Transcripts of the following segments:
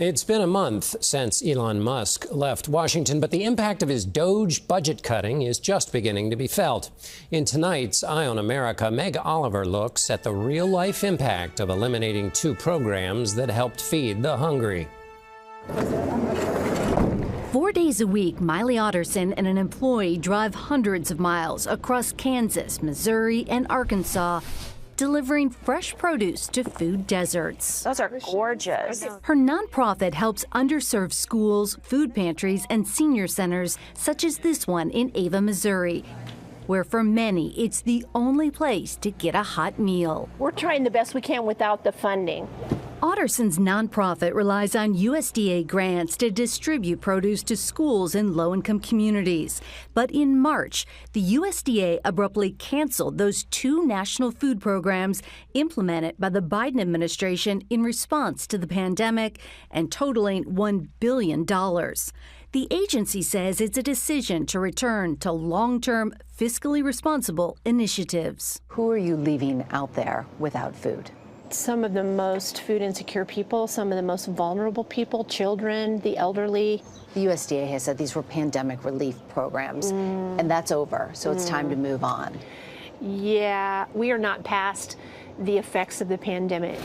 It's been a month since Elon Musk left Washington, but the impact of his Doge budget cutting is just beginning to be felt. In tonight's Eye on America, Meg Oliver looks at the real-life impact of eliminating two programs that helped feed the hungry. 4 days a week, Miley Otterson and an employee drive hundreds of miles across Kansas, Missouri, and Arkansas, delivering fresh produce to food deserts. Those are gorgeous. Her nonprofit helps underserved schools, food pantries, and senior centers, such as this one in Ava, Missouri, where for many, it's the only place to get a hot meal. We're trying the best we can without the funding. Otterson's nonprofit relies on USDA grants to distribute produce to schools in low-income communities. But in March, the USDA abruptly canceled those two national food programs implemented by the Biden administration in response to the pandemic and totaling $1 billion. The agency says it's a decision to return to long-term, fiscally responsible initiatives. Who are you leaving out there without food? Some of the most food insecure people, some of the most vulnerable people, children, the elderly. The USDA has said these were pandemic relief programs, and that's over, so it's time to move on. Yeah, we are not past the effects of the pandemic.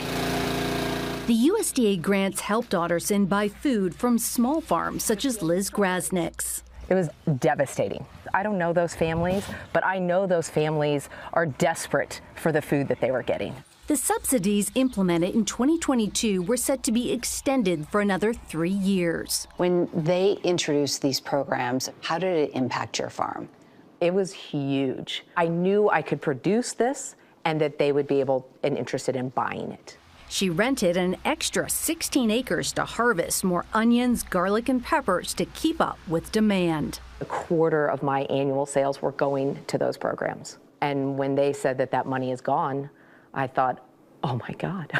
The USDA grants helped Otterson buy food from small farms such as Liz Grasnick's. It was devastating. I don't know those families, but I know those families are desperate for the food that they were getting. The subsidies implemented in 2022 were set to be extended for another 3 years. When they introduced these programs, how did it impact your farm? It was huge. I knew I could produce this and that they would be able and interested in buying it. She rented an extra 16 acres to harvest more onions, garlic, and peppers to keep up with demand. A quarter of my annual sales were going to those programs. And when they said that that money is gone, I thought, oh my God,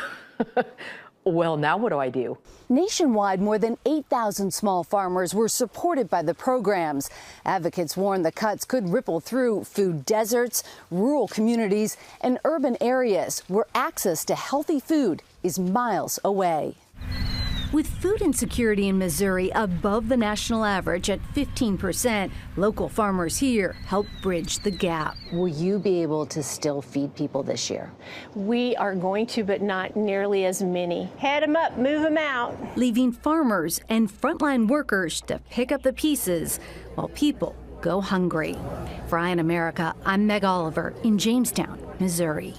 well, now what do I do? Nationwide, more than 8,000 small farmers were supported by the programs. Advocates warn the cuts could ripple through food deserts, rural communities, and urban areas where access to healthy food is miles away. With food insecurity in Missouri above the national average at 15%, local farmers here help bridge the gap. Will you be able to still feed people this year? We are going to, but not nearly as many. Head them up, move them out. Leaving farmers and frontline workers to pick up the pieces while people go hungry. For Eye on America, I'm Meg Oliver in Jamestown, Missouri.